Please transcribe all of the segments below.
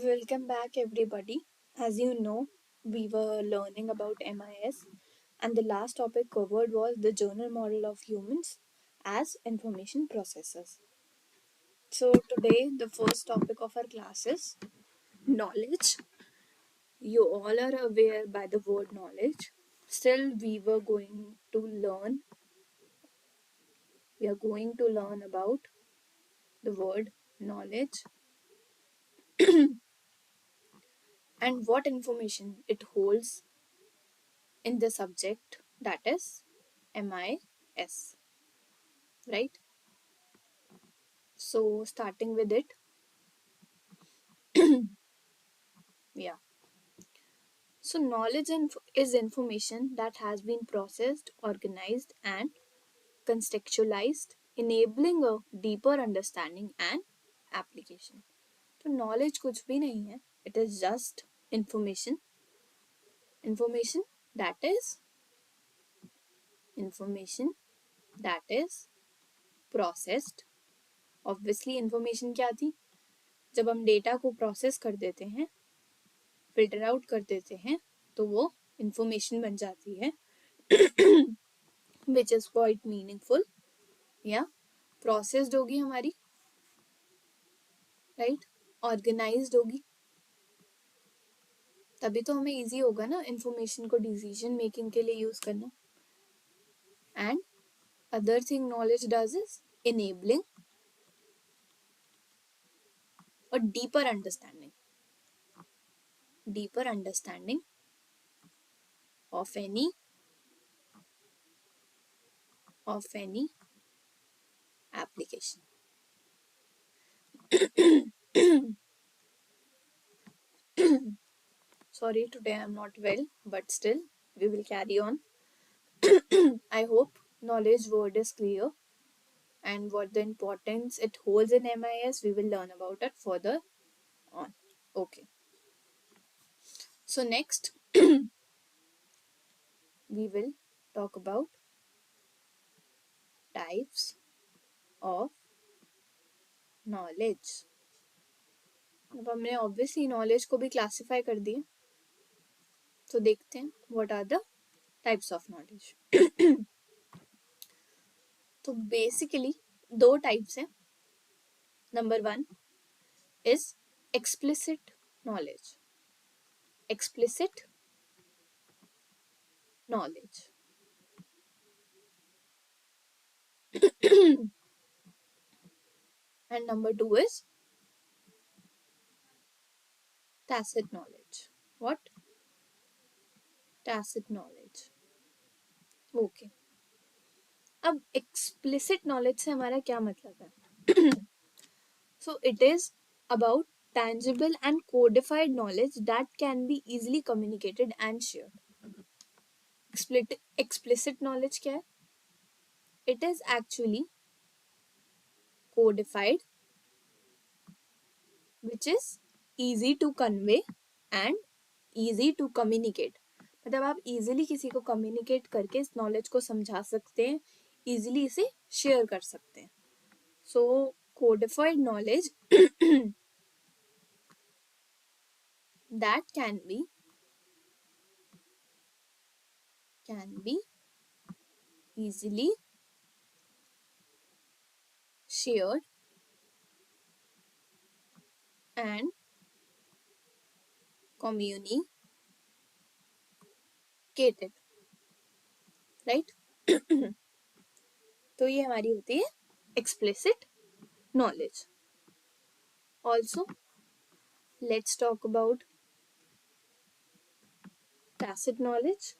Welcome back, everybody. As you know, we were learning about MIS, and the last topic covered was the journal model of humans as information processors. So, today, the first topic of our class is knowledge. You all are aware by the word knowledge. Still, we are going to learn about the word knowledge and what information it holds in the subject, that is MIS, right? So, starting with it, yeah. So, is information that has been processed, organized, and contextualized, enabling a deeper understanding and application. तो knowledge कुछ भी नहीं है. It is just information. Information that is information that is processed. Obviously, information क्या थी? जब हम data को प्रोसेस कर देते हैं, फिल्टर आउट कर देते हैं, तो वो इंफॉर्मेशन बन जाती है विच इज क्वाइट मीनिंगफुल या प्रोसेस्ड होगी हमारी, राइट, ऑर्गेनाइज्ड होगी, तभी तो हमें इजी होगा ना इंफॉर्मेशन को डिसीजन मेकिंग के लिए यूज करना. And other thing knowledge does is enabling a deeper understanding of any application. Sorry, today I'm not well, but still we will carry on. I hope knowledge word is clear and what the importance it holds in MIS, we will learn about it further on. Okay. So next we will talk about types of knowledge. अब हमने obviously knowledge को भी classify कर दिया, तो देखते हैं what are the types of knowledge. तो बेसिकली दो टाइप्स हैं. Number 1 is explicit knowledge. Explicit knowledge. And number 2 is tacit knowledge. What? Tacit knowledge. Okay. अब explicit knowledge से हमारा क्या मतलब है? So it is about tangible and codified knowledge that can be easily communicated and shared. Explicit knowledge क्या है? It is actually codified, which is easy to convey and easy to communicate. मतलब आप easily किसी को communicate करके इस knowledge को समझा सकते हैं, इजीली इसे शेयर कर सकते हैं. So codified knowledge that can be easily shared and communicated, right? तो ये हमारी होती है explicit knowledge. Also, let's talk about tacit knowledge.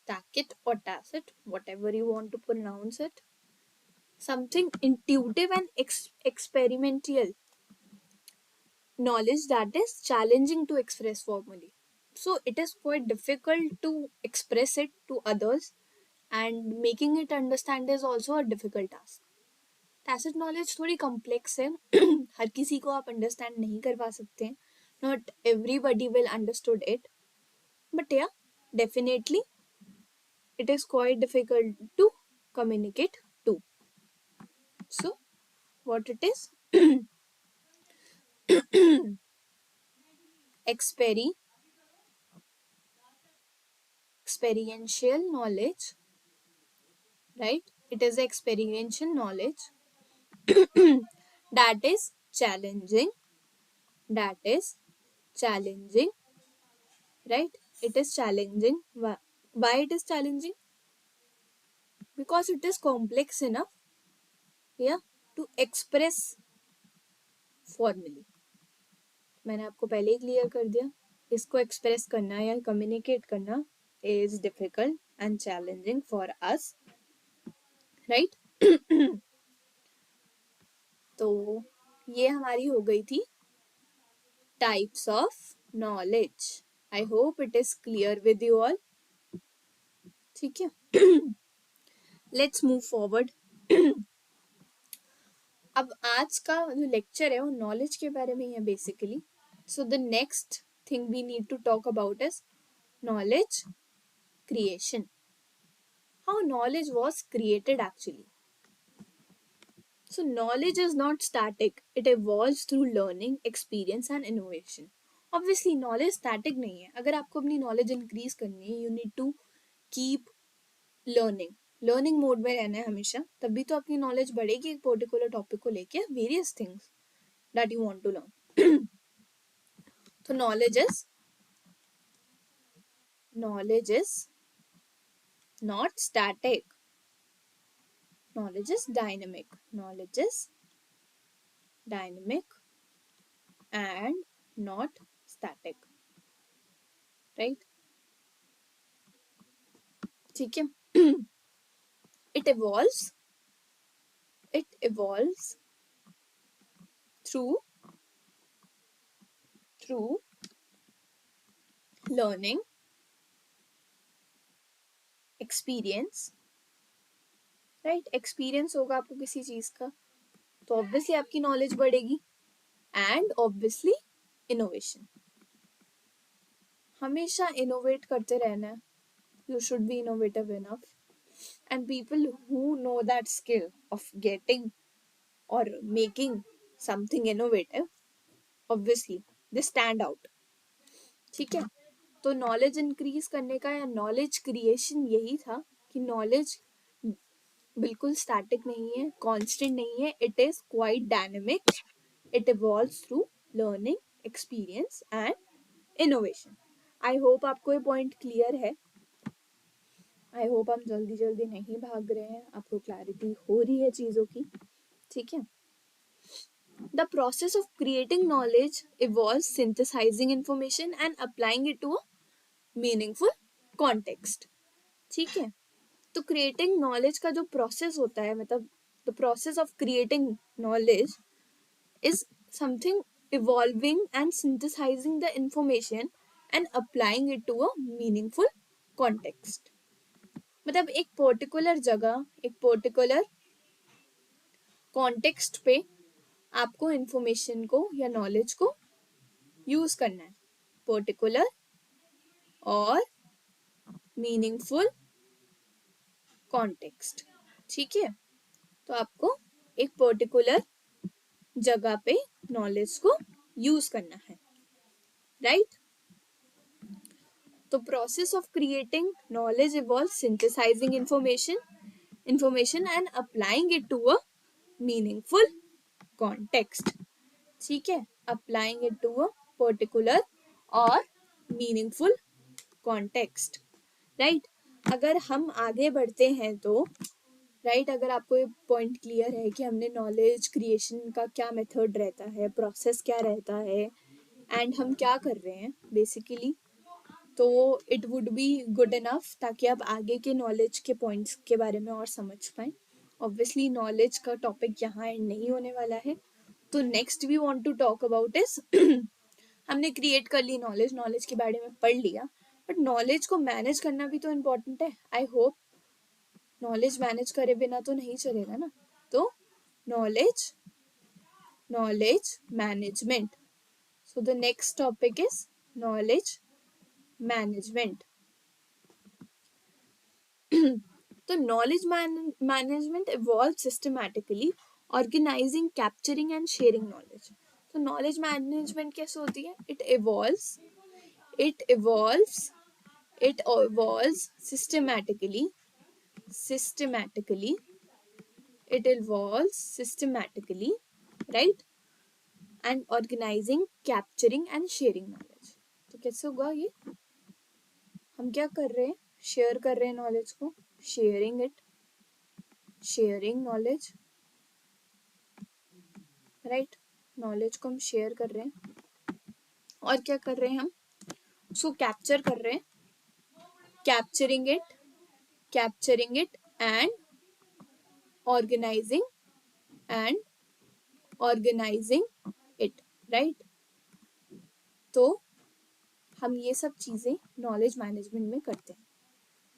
Tacit or tacit, whatever you want to pronounce it. Something intuitive and experimental knowledge that is challenging to express formally. So it is quite difficult to express it to others, and making it understand is also a difficult task. Tacit knowledge थोड़ी complex है. हर किसी को आप understand नहीं करवा सकते हैं. Not everybody will understood it. But yeah, definitely it is quite difficult to communicate too. So what it is? Experi experiential knowledge, right? It is experiential knowledge that is challenging, that is challenging, right? It is challenging. Why it is challenging? Because it is complex enough, yeah, to express formally. मैंने आपको पहले ही clear कर दिया, इसको express करना या communicate करना is difficult and challenging for us, right? तो ये हमारी हो गई थी types of knowledge. I hope it is clear with you all. ठीक है, लेट्स मूव फॉरवर्ड. अब आज का जो लेक्चर है वो नॉलेज के बारे में ही है basically. So the next thing we need to talk about is knowledge creation. How knowledge was created actually. So knowledge is not static. It evolves through learning, experience and innovation. Obviously knowledge static नहीं है. अगर आपको अपनी knowledge increase करनी है, you need to keep learning. Learning mode में रहना है हमेशा, तभी तो आपकी knowledge बढ़ेगी एक particular topic को लेके, various things that you want to learn. So knowledge is not static. Knowledge is dynamic. Knowledge is dynamic and not static, right? ठीक है. it evolves through learning, experience, right? Experience होगा आपको किसी चीज का तो ऑब्वियसली आपकी नॉलेज बढ़ेगी, एंड ऑब्वियसली इनोवेशन. हमेशा इनोवेट करते रहना है. You should be innovative enough, and people who know that skill of getting or making something innovative, obviously they stand out. ठीक है, तो नॉलेज इंक्रीज करने का या नॉलेज क्रिएशन यही था कि नॉलेज बिल्कुल स्टैटिक नहीं है, कांस्टेंट नहीं है. It is quite dynamic. It evolves through learning, experience and innovation. I hope आपको ये पॉइंट क्लियर है. आई होप हम जल्दी जल्दी नहीं भाग रहे हैं, आपको क्लैरिटी हो रही है चीजों की. ठीक है. The process of creating knowledge involves synthesizing information and applying it to a meaningful context. ठीक है, तो क्रिएटिंग नॉलेज का जो प्रोसेस होता है, मतलब the process of creating knowledge is something evolving and synthesising the information and applying it to a meaningful context. मतलब एक पर्टिकुलर जगह, एक पर्टिकुलर कॉन्टेक्स्ट पे आपको इंफॉर्मेशन को या नॉलेज को यूज करना है. पर्टिकुलर और मीनिंगफुल कॉन्टेक्स्ट. ठीक है, तो आपको एक पर्टिकुलर जगह पे नॉलेज को यूज करना है, राइट? तो process of creating knowledge involves synthesising information and applying it to a meaningful context. ठीक है, applying it to a particular और मीनिंगफुल कॉन्टेक्स्ट, राइट? अगर हम आगे बढ़ते हैं तो राइट, अगर आपको ये पॉइंट क्लियर है कि हमने नॉलेज क्रिएशन का क्या मेथड रहता है, प्रोसेस क्या रहता है, एंड हम क्या कर रहे हैं बेसिकली, तो it would be good enough ताकि आप आगे के नॉलेज के पॉइंट्स के बारे में और समझ पाएं. ऑब्वियसली नॉलेज का टॉपिक यहाँ एंड नहीं होने वाला है. तो next we want to talk about is हमने क्रिएट कर ली नॉलेज, नॉलेज के बारे में पढ़ लिया, बट नॉलेज को मैनेज करना भी तो इम्पोर्टेंट है. आई होप नॉलेज मैनेज करे बिना तो नहीं चलेगा ना. तो knowledge management. So the next topic is knowledge management. तो knowledge management evolved systematically organising, capturing and sharing knowledge. तो नॉलेज मैनेजमेंट कैसे होती है? It evolves systematically systematically it evolves systematically, right? And organizing, capturing and sharing knowledge। तो कैसे होगा ये? हम क्या कर रहे हैं? शेयर कर रहे हैं नॉलेज को, शेयरिंग नॉलेज, राइट? नॉलेज को हम शेयर कर रहे हैं और क्या कर रहे हैं? हम उसको कैप्चर कर रहे हैं, capturing it and organising and organising it, right? तो हम ये सब चीजें नॉलेज मैनेजमेंट में करते हैं।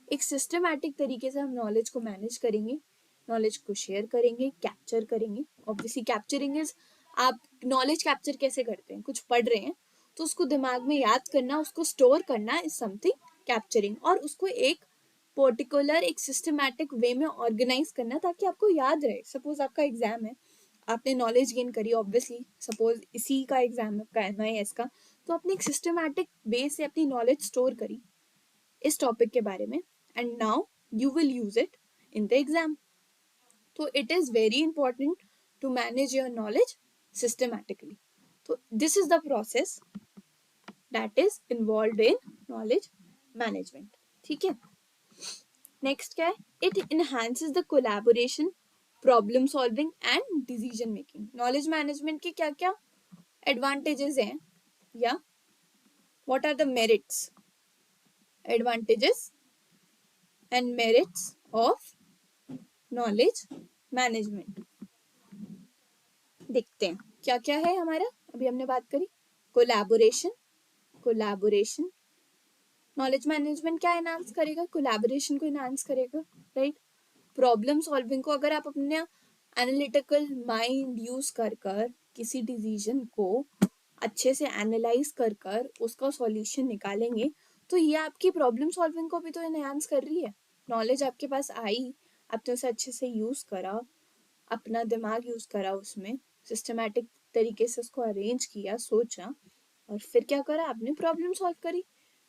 एक सिस्टमैटिक तरीके से हम नॉलेज को मैनेज करेंगे, नॉलेज को शेयर करेंगे, कैप्चर करेंगे। ऑब्वियसली कैप्चरिंग इज, आप नॉलेज कैप्चर कैसे करते हैं? कुछ पढ़ रहे हैं तो उसको दिमाग में याद करना, उसको स्टोर करना इज समथिंग कैप्चरिंग, और उसको एक पर्टिकुलर एक सिस्टमैटिक वे में ऑर्गेनाइज करना ताकि आपको याद रहे। सपोज आपका एग्जाम है, आपने नॉलेज गेन करी, ऑब्वियसली सपोज इसी का एग्जाम है आपका MIS का, तो आपने एक सिस्टमैटिक वे से अपनी नॉलेज स्टोर करी इस टॉपिक के बारे में, and now you will use it in the exam. तो it is very important to manage your knowledge systematically. तो this is the process that is involve in knowledge management, ठीक है? Next क्या है? It enhances the collaboration, problem solving and decision making. Knowledge management के क्या क्या advantages हैं, या what are the merits, advantages and merits of knowledge management? देखते हैं क्या क्या है हमारा। अभी हमने बात करी कोलैबोरेशन नॉलेज मैनेजमेंट क्या एनहांस करेगा? कोलैबोरेशन को एनहांस करेगा, राइट? प्रॉब्लम सॉल्विंग को, अगर आप अपने एनालिटिकल माइंड यूज कर किसी डिसीजन को अच्छे से एनालाइज कर उसका सॉल्यूशन निकालेंगे, तो ये आपकी प्रॉब्लम सॉल्विंग को भी तो एनहांस कर रही है। नॉलेज आपके पास आई, आपने उसे अच्छे से यूज करा, अपना दिमाग यूज करा, उसमें सिस्टमैटिक तरीके से उसको अरेंज किया, सोचा, और फिर क्या करा? आपने प्रॉब्लम सॉल्व करी,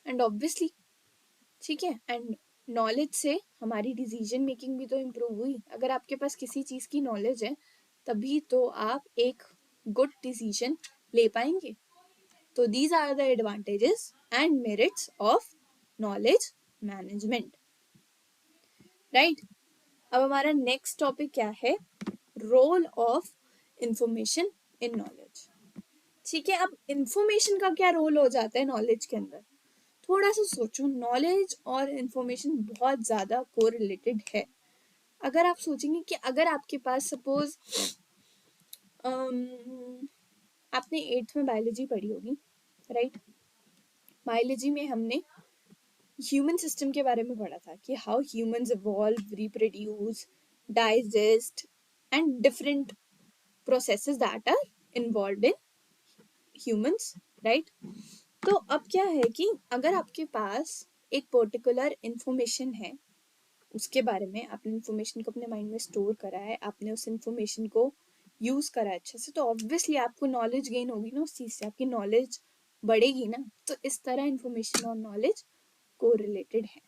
एंड ऑब्वियसली, ठीक है, एंड नॉलेज से हमारी डिसीजन मेकिंग भी तो इम्प्रूव हुई। अगर आपके पास किसी चीज की नॉलेज है तभी तो आप एक गुड डिसीजन ले पाएंगे। तो these are the advantages and merits of knowledge management, right? अब हमारा नेक्स्ट टॉपिक क्या है? Role of information in knowledge, ठीक है? अब इंफॉर्मेशन का क्या रोल हो जाता है नॉलेज के अंदर? थोड़ा सा सोचो, नॉलेज और इंफॉर्मेशन बहुत ज्यादा कोरिलेटेड है। अगर आप सोचेंगे कि अगर आपके पास सपोज आपने 8th में बायोलॉजी पढ़ी होगी, राइट? बायोलॉजी में हमने ह्यूमन सिस्टम के बारे में पढ़ा था कि how humans evolve, reproduce, digest and different processes that are involved in humans, right? तो अब क्या है कि अगर आपके पास एक पर्टिकुलर इंफॉर्मेशन है, उसके बारे में आपने इंफॉर्मेशन को अपने माइंड में स्टोर करा है, आपने उस इंफॉर्मेशन को यूज करा है अच्छे से, तो ऑब्वियसली आपको नॉलेज गेन होगी ना, उस चीज से आपकी नॉलेज बढ़ेगी ना। तो इस तरह इंफॉर्मेशन और नॉलेज को रिलेटेड है।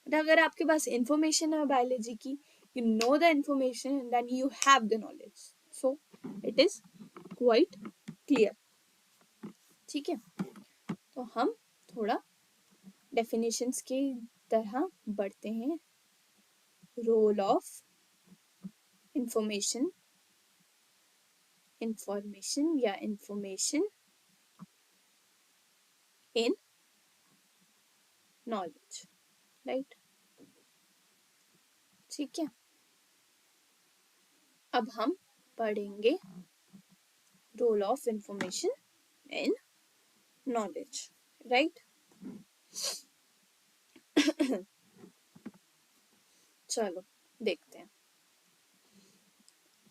बट अगर आपके पास इंफॉर्मेशन है बायोलॉजी की, you know the information, then you have the knowledge, so it is quite clear, ठीक है? तो हम थोड़ा डेफिनेशंस की तरह बढ़ते हैं। रोल ऑफ इंफॉर्मेशन या इंफॉर्मेशन इन नॉलेज, राइट? ठीक है, अब हम पढ़ेंगे role of information in knowledge, right? चलो देखते हैं।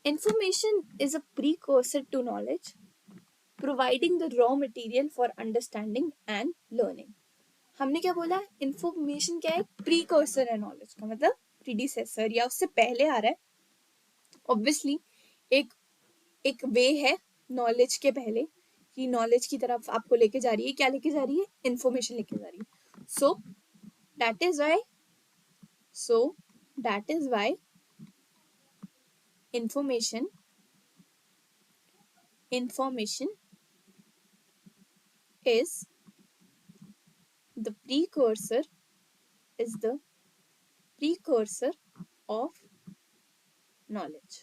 Information is a precursor to knowledge, providing the raw material for understanding and learning. हमने क्या बोला? इंफॉर्मेशन क्या है? प्रीकर्सर है नॉलेज का, मतलब प्रीडिसेसर या उससे पहले आ रहा है। ऑब्वियसली एक एक वे है नॉलेज के पहले कि नॉलेज की तरफ आपको लेके जा रही है, क्या लेके जा रही है, इंफॉर्मेशन लेके जा रही है. That is why so that is why information information is the is the precursor of knowledge.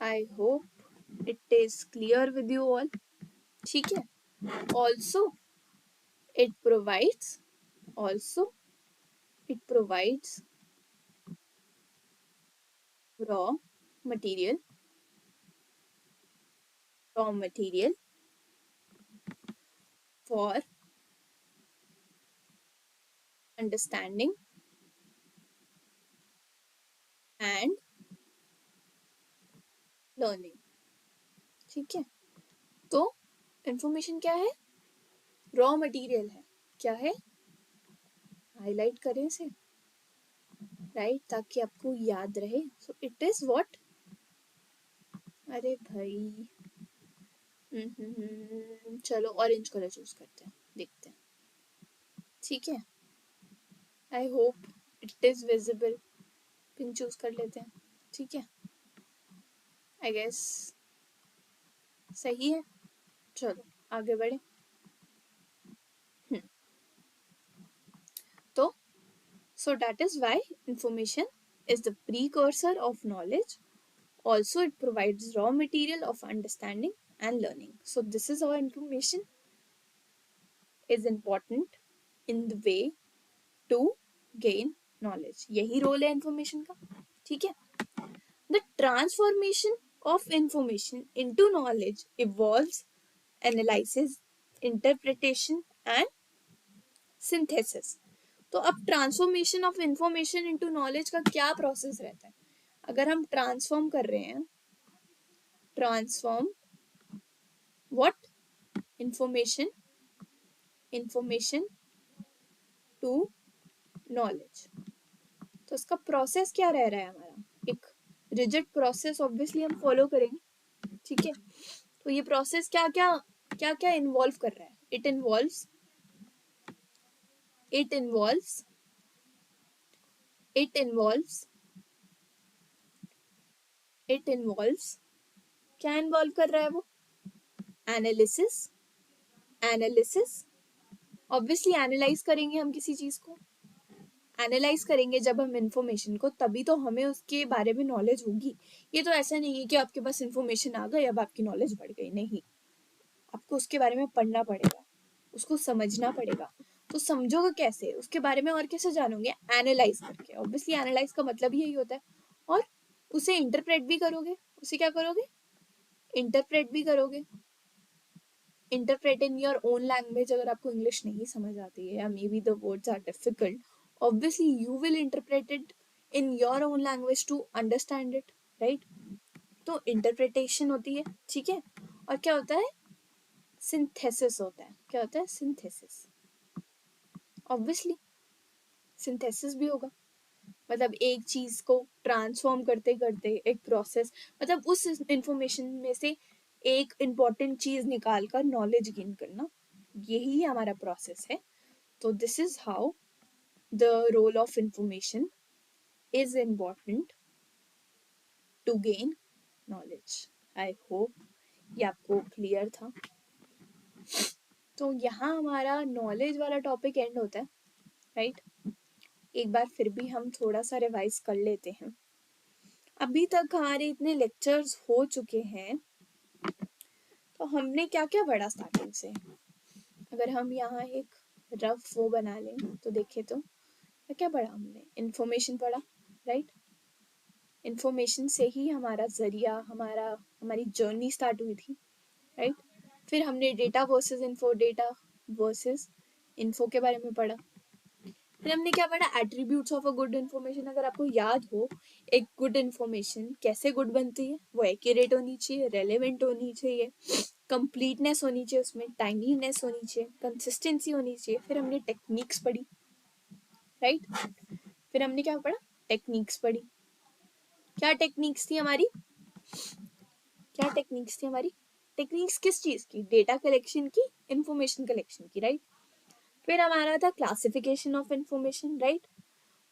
I hope it is clear with you all. ठीक है. Also it provides also it provides raw material raw material for understanding and learning. ठीक है. तो information क्या है, raw material है. क्या है, हाईलाइट करें इसे, राइट, ताकि आपको याद रहे. सो इट इज व्हाट, अरे भाई चलो ऑरेंज कलर चूज करते हैं, देखते हैं. ठीक है. I hope it is visible. Pink choose कर लेते हैं. ठीक है. आई गेस सही है. चलो आगे बढ़े. तो so that is why information is the precursor of knowledge. Also it provides raw material of understanding and learning. So this is how information is important in the way to gain knowledge. यही role है information का. ठीक है. The transformation of information into knowledge involves analysis, interpretation and synthesis. तो अब transformation of information into knowledge का क्या process रहता है. अगर हम ट्रांसफॉर्म कर रहे हैं, transform what, information to knowledge, तो इसका प्रोसेस क्या रह रहा है हमारा, एक रिजिड प्रोसेस ऑब्वियसली हम फॉलो करेंगे. ठीक है. तो ये प्रोसेस क्या क्या क्या क्या इन्वॉल्व कर रहा है. It involves it involves it involves क्या इन्वॉल्व कर रहा है वो, एनालिसिस. ऑब्वियसली एनालाइज करेंगे हम किसी चीज को, एनालाइज करेंगे जब हम इंफॉर्मेशन को, तभी तो हमें उसके बारे में नॉलेज होगी. ये तो ऐसा नहीं है कि आपके पास इंफॉर्मेशन आ गई अब आपकी नॉलेज बढ़ गई. नहीं, आपको उसके बारे में पढ़ना पड़ेगा, उसको समझना पड़ेगा. तो समझोगे कैसे उसके बारे में और कैसे जानोगे, एनालाइज करके. ऑब्वियसली एनालाइज का मतलब यही होता है. और उसे इंटरप्रेट भी करोगे. उसे क्या करोगे, इंटरप्रेट भी करोगे. Interpret in your own language. अगर आपको इंग्लिश नहीं समझ आती है या maybe the words are difficult, obviously you will interpret it in your own language to understand it, right. तो इंटरप्रिटेशन होती है. ठीक है. और क्या होता है, सिंथेसिस होता है. क्या होता है, सिंथेसिस. ऑब्वियसली सिंथेसिस भी होगा, मतलब एक चीज को ट्रांसफॉर्म करते करते एक प्रोसेस, मतलब उस इंफॉर्मेशन में से एक इम्पॉर्टेंट चीज निकाल कर नॉलेज गेन करना, यही हमारा प्रोसेस है. तो this is how the role of information is important to gain knowledge. I hope ये आपको क्लियर था. तो यहाँ हमारा नॉलेज वाला टॉपिक एंड होता है, राइट. एक बार फिर भी हम थोड़ा सा रिवाइज कर लेते हैं. अभी तक हमारे इतने लेक्चर्स हो चुके हैं, तो हमने क्या क्या पढ़ा स्टार्टिंग से. अगर हम यहाँ एक रफ वो बना लें तो देखें तो क्या क्या पढ़ा हमने. इंफॉर्मेशन पढ़ा, राइट. इंफॉर्मेशन से ही हमारा जरिया, हमारी जर्नी स्टार्ट हुई थी, राइट. फिर हमने data versus info, data versus info के बारे में पढ़ा. फिर हमने क्या पढ़ा, attributes of a good information. अगर आपको याद हो, एक गुड इन्फॉर्मेशन कैसे गुड बनती है, वो एक्यूरेट होनी चाहिए, रेलेवेंट होनी चाहिए, कंप्लीटनेस होनी चाहिए, उसमें टाइमलीनेस होनी चाहिए, कंसिस्टेंसी होनी चाहिए. फिर हमने टेक्निक्स पढ़ी, राइट. फिर हमने क्या पढ़ा, टेक्निक्स पढ़ी. क्या टेक्निक्स थी हमारी, क्या टेक्निक्स थी हमारी? टेक्निक्स किस चीज की? डेटा कलेक्शन की, इंफॉर्मेशन कलेक्शन की, राइट। फिर हमारा था क्लासिफिकेशन ऑफ इंफॉर्मेशन, राइट।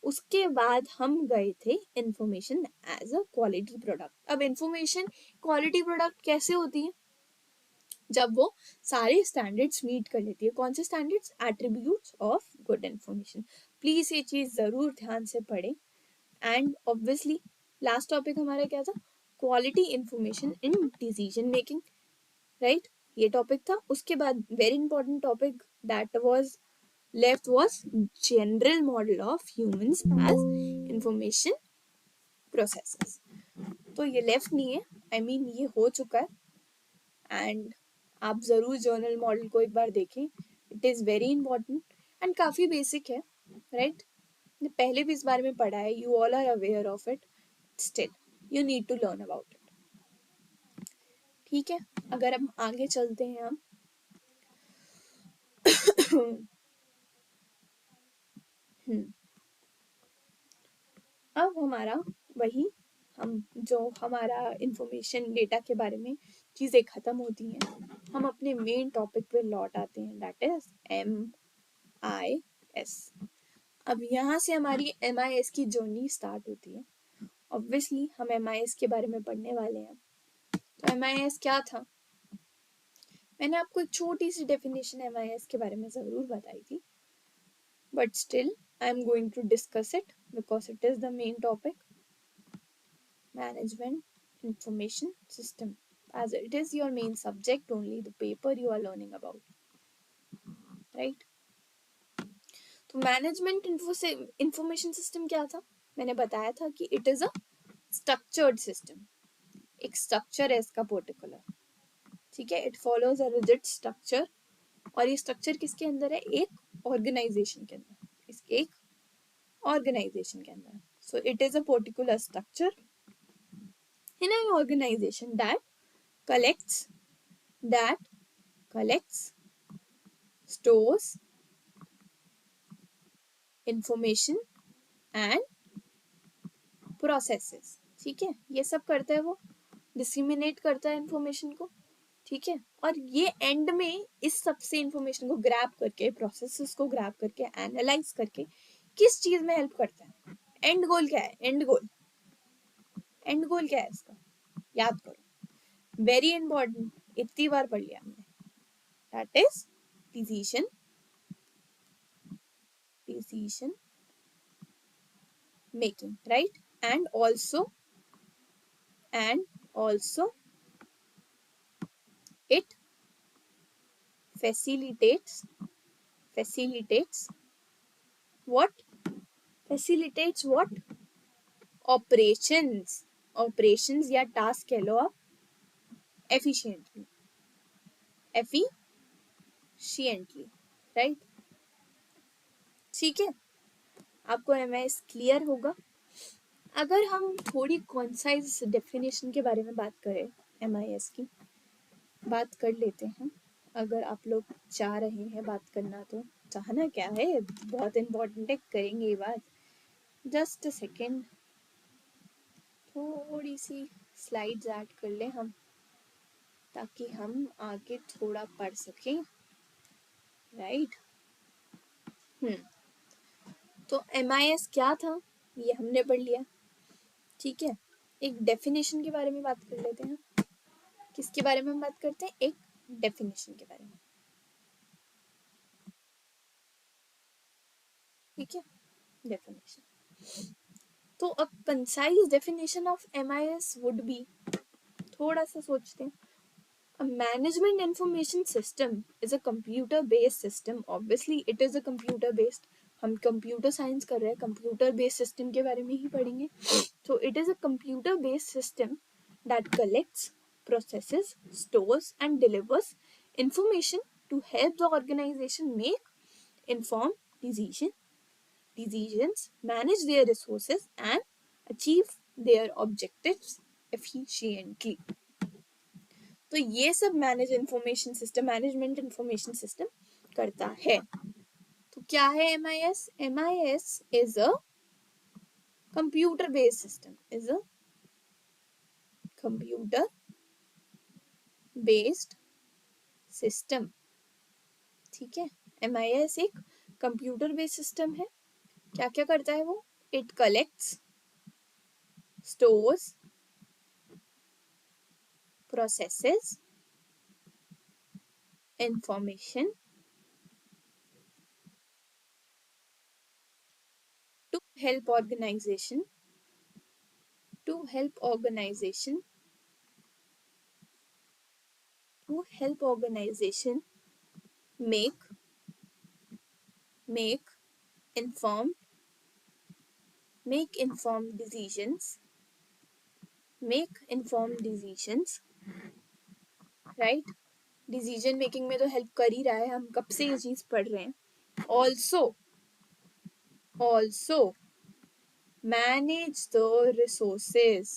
उसके बाद हम गए थे information as a quality product. अब इंफॉर्मेशन क्वालिटी प्रोडक्ट कैसे होती है? जब वो सारे स्टैंडर्ड्स मीट कर लेती है। कौन से standards? Attributes of good information. Please ये चीज जरूर ध्यान से पढ़े। एंड ऑब्वियसली लास्ट टॉपिक हमारा क्या था? Quality information in decision making, right. ये टॉपिक था। उसके बाद very important topic that was left was general model of humans as information processes. तो ये लेफ्ट नहीं है, आई मीन ये हो चुका है। एंड आप जरूर जर्नल मॉडल को एक बार देखें, it is very important and काफी बेसिक है, राइट। पहले भी इस बारे में पढ़ा है, you all are aware of it, still you need to learn about it. ठीक है, अगर हम आगे चलते हैं हम अब हमारा वही, हम जो हमारा इंफॉर्मेशन डेटा के बारे में चीजें खत्म होती हैं, हम अपने मेन टॉपिक पे लौट आते हैं, दैट इज MIS। अब यहाँ से हमारी MIS की जर्नी स्टार्ट होती है। ऑब्वियसली हम MIS के बारे में पढ़ने वाले हैं। तो MIS क्या था? मैंने आपको एक छोटी सी डेफिनेशन MIS के बारे में जरूर बताई थी, but still I am going to discuss it because it is the main topic. Management Information System, as it is your main subject, only the paper you are learning about, right? तो management information system क्या था? मैंने बताया था कि it is a structured system. एक structure है इसका पर्टिकुलर, ठीक है। It follows a rigid structure, और ये स्ट्रक्चर किसके अंदर है? एक ऑर्गेनाइजेशन के अंदर, इसके एक ऑर्गेनाइजेशन के अंदर। सो it is a particular structure in an organization that collects that collects, stores information and processes, ठीक है। ये सब करता है वो, डिस्क्रिमिनेट करता है इंफॉर्मेशन को, ठीक है। और ये एंड में इस सबसे इंफॉर्मेशन को ग्रैब करके, प्रोसेसेस को ग्रैब करके, एनालाइज करके किस चीज में हेल्प करता है? एंड गोल क्या है? एंड गोल, एंड गोल क्या है इसका? याद करो, वेरी इंपॉर्टेंट, इतनी बार पढ़ लिया हमने, that is decision making, right? and also it facilitates what? Facilitates what? Operations या टास्क कह लो आप, efficiently, right? ठीक है, आपको MIS क्लियर होगा। अगर हम थोड़ी कॉन्साइज डेफिनेशन के बारे में बात करें, MIS की बात कर लेते हैं। अगर आप लोग चाह रहे हैं बात करना, तो चाहना क्या है, बहुत इम्पोर्टेंट है, करेंगे ये बात। जस्ट अ सेकेंड, थोड़ी सी स्लाइड्स ऐड कर लें हम, ताकि हम आगे थोड़ा पढ़ सकें, राइट। तो MIS क्या था ये हमने पढ़ लिया, ठीक है। एक डेफिनेशन के बारे में बात कर लेते हैं। किसके बारे में हम बात करते हैं? एक डेफिनेशन के बारे में, ठीक है। डेफिनेशन, तो अ concise definition of MIS would be, थोड़ा सा सोचते हैं। A management information system is a computer based system. Obviously it is a computer based, हम कंप्यूटर साइंस कर रहे हैं, कंप्यूटर बेस्ड सिस्टम के बारे में ही पढ़ेंगे। तो it is a computer based system that collects, processes, stores and delivers information to help the organization make informed decisions, manage their resources and achieve their objectives efficiently. तो ये सब management information system करता है। तो क्या है MIS? MIS is a computer based system, is a computer based system. ठीक है, MIS एक कंप्यूटर बेस्ड सिस्टम है। क्या क्या करता है वो? It collects, stores, processes information to help organization to help organization to help organization make make informed make informed decisions make informed decisions, right? Decision making में तो हेल्प कर ही रहा है, हम कब से ये चीज पढ़ रहे हैं। ऑल्सो मैनेज द रिसोर्सेज,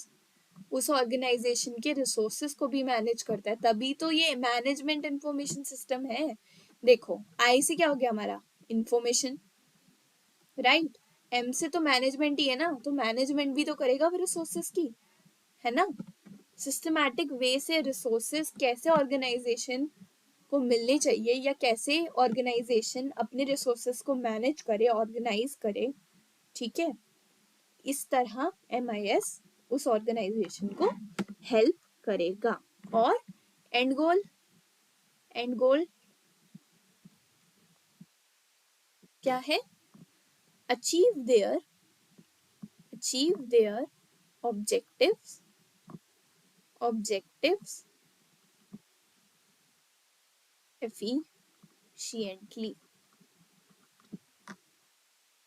उस ऑर्गेनाइजेशन के रिसोर्सेज को भी मैनेज करता है, तभी तो ये मैनेजमेंट इंफॉर्मेशन सिस्टम है। देखो आई से क्या हो गया हमारा? Information, right? एम से तो मैनेजमेंट ही है ना, तो मैनेजमेंट भी तो करेगा रिसोर्सेज की, है ना? सिस्टमैटिक वे से रिसोर्सेज कैसे ऑर्गेनाइजेशन को मिलने चाहिए, या कैसे ऑर्गेनाइजेशन अपने रिसोर्सेज को मैनेज करे, ऑर्गेनाइज करे, ठीक है, इस तरह MIS उस ऑर्गेनाइजेशन को हेल्प करेगा। और एंड गोल, एंड गोल क्या है? Achieve their objectives objectives efficiently.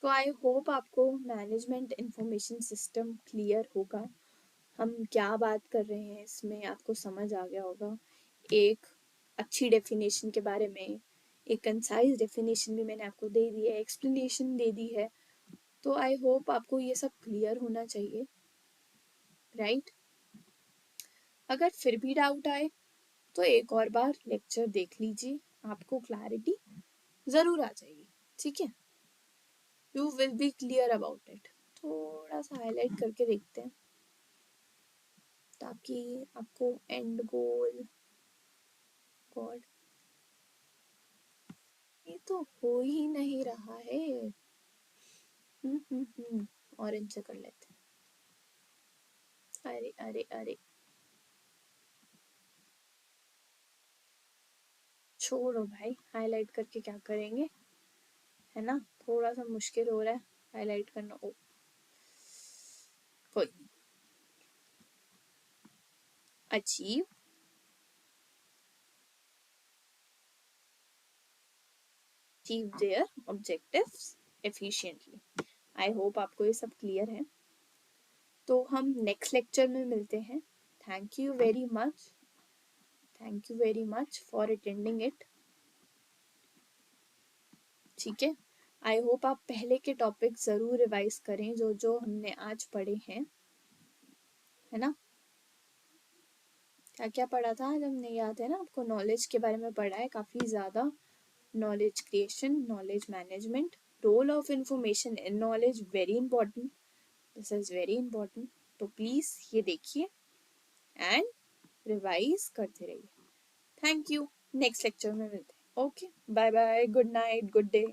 तो आई होप आपको मैनेजमेंट इंफॉर्मेशन सिस्टम क्लियर होगा, हम क्या बात कर रहे हैं इसमें आपको समझ आ गया होगा। एक अच्छी डेफिनेशन के बारे में, एक कंसाइज डेफिनेशन भी मैंने आपको दे दी है, एक्सप्लेनेशन दे दी है। तो आई होप आपको ये सब क्लियर होना चाहिए, राइट? अगर फिर भी डाउट आए तो एक और बार लेक्चर देख लीजिए, आपको क्लैरिटी जरूर आ जाएगी, ठीक है? You will be clear about it. थोड़ा सा हाईलाइट करके देखते हैं ताकि आपको एंड गोल, गॉड ये तो हो ही नहीं रहा है। ऑरेंज से कर लेते हैं। अरे अरे अरे, छोड़ो भाई, हाईलाइट करके क्या करेंगे, है ना? थोड़ा सा मुश्किल हो रहा है हाईलाइट करना। ओ कोई, achieve achieve their objectives efficiently. I hope आपको ये सब क्लियर है। तो हम नेक्स्ट लेक्चर में मिलते हैं। Thank you very much, thank you very much for attending it, ठीक है? आई होप आप पहले के टॉपिक जरूर रिवाइज करें जो जो हमने आज पढ़े हैं, है ना? क्या क्या पढ़ा था आज हमने, याद है ना आपको? नॉलेज के बारे में पढ़ा है काफी ज्यादा, knowledge creation, knowledge management, role of information in knowledge, very important, this is very important. तो प्लीज ये देखिए एंड रिवाइज करते रहिए। थैंक यू, नेक्स्ट लेक्चर में मिलते हैं। Okay, bye bye, good night, good day.